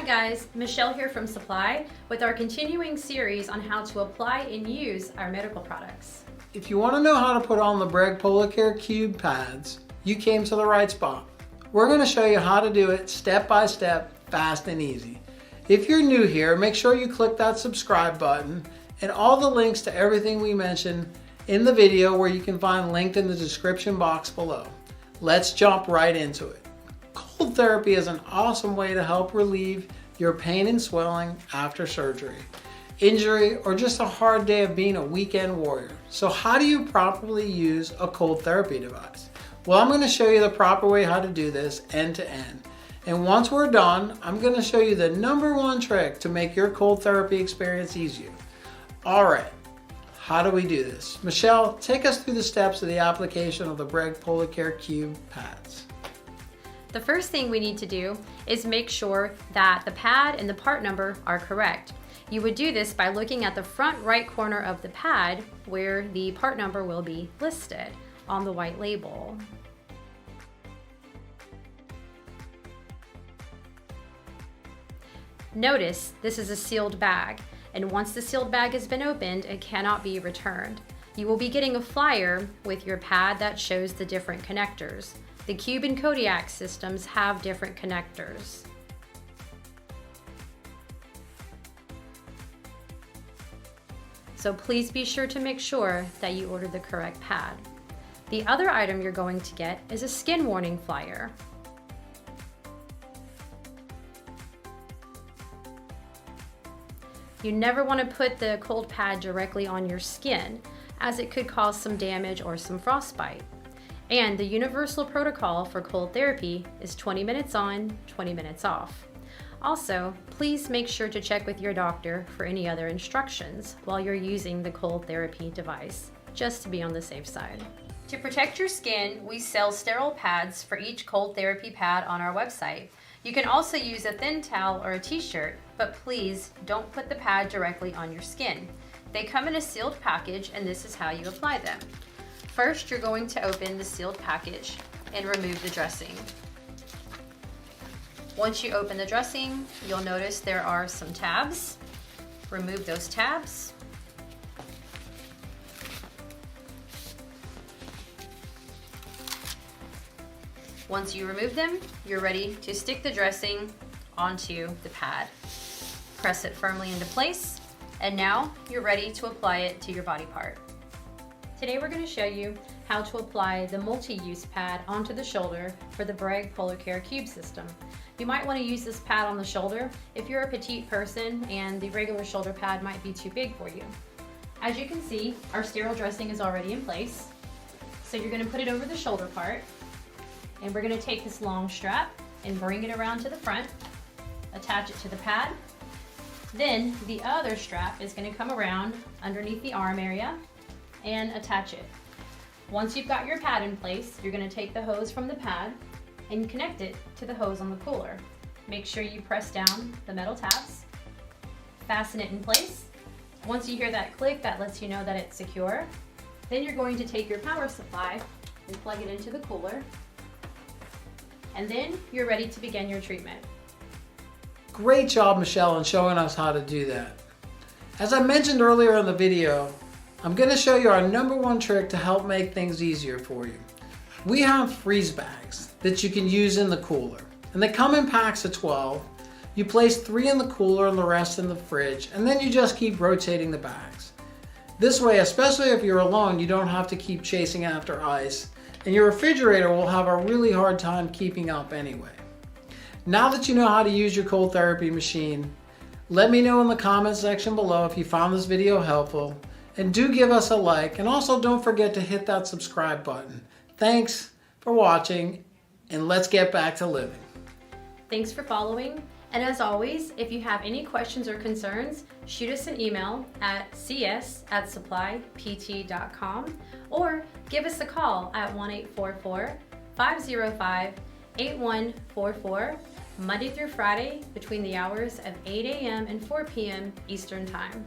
guys, Michelle here from Supply with our continuing series on how to apply and use our medical products. If you want to know how to put on the Breg Polar Care Cube pads, you came to the right spot. We're going to show you how to do it step by step, fast and easy. If you're new here, make sure you click that subscribe button and all the links to everything we mentioned in the video where you can find linked in the description box below. Let's jump right into it. Cold therapy is an awesome way to help relieve your pain and swelling after surgery, injury, or just a hard day of being a weekend warrior. So how do you properly use a cold therapy device? Well, I'm going to show you the proper way how to do this end to end. And once we're done, I'm going to show you the #1 trick to make your cold therapy experience easier. All right, how do we do this? Michelle, take us through the steps of the application of the Breg Polar Care Cube pads. The first thing we need to do is make sure that the pad and the part number are correct. You would do this by looking at the front right corner of the pad where the part number will be listed on the white label. Notice this is a sealed bag, and once the sealed bag has been opened, it cannot be returned. You will be getting a flyer with your pad that shows the different connectors. The Cube and Kodiak systems have different connectors. So please be sure to make sure that you order the correct pad. The other item you're going to get is a skin warning flyer. You never want to put the cold pad directly on your skin, as it could cause some damage or some frostbite. And the universal protocol for cold therapy is 20 minutes on, 20 minutes off. Also, please make sure to check with your doctor for any other instructions while you're using the cold therapy device, just to be on the safe side. To protect your skin, we sell sterile pads for each cold therapy pad on our website. You can also use a thin towel or a t-shirt, but please don't put the pad directly on your skin. They come in a sealed package, and this is how you apply them. First, you're going to open the sealed package and remove the dressing. Once you open the dressing, you'll notice there are some tabs. Remove those tabs. Once you remove them, you're ready to stick the dressing onto the pad. Press it firmly into place, and now you're ready to apply it to your body part. Today we're going to show you how to apply the multi-use pad onto the shoulder for the Breg Polar Care Cube system. You might want to use this pad on the shoulder if you're a petite person and the regular shoulder pad might be too big for you. As you can see, our sterile dressing is already in place. So you're going to put it over the shoulder part, and we're going to take this long strap and bring it around to the front, attach it to the pad. Then the other strap is going to come around underneath the arm area and attach it. Once you've got your pad in place, you're going to take the hose from the pad and connect it to the hose on the cooler. Make sure you press down the metal tabs, fasten it in place. Once you hear that click, that lets you know that it's secure. Then you're going to take your power supply and plug it into the cooler, and then you're ready to begin your treatment. Great job, Michelle, in showing us how to do that. As I mentioned earlier in the video, I'm going to show you our #1 trick to help make things easier for you. We have freeze bags that you can use in the cooler, and they come in packs of 12. You place 3 in the cooler and the rest in the fridge, and then you just keep rotating the bags. This way, especially if you're alone, you don't have to keep chasing after ice, and your refrigerator will have a really hard time keeping up anyway. Now that you know how to use your cold therapy machine, let me know in the comments section below if you found this video helpful, and do give us a like, and also don't forget to hit that subscribe button. Thanks for watching, and let's get back to living. Thanks for following, and as always, if you have any questions or concerns, shoot us an email at cs@supplypt.com or give us a call at 1-844-505-8144, Monday through Friday between the hours of 8 a.m. and 4 p.m. Eastern Time.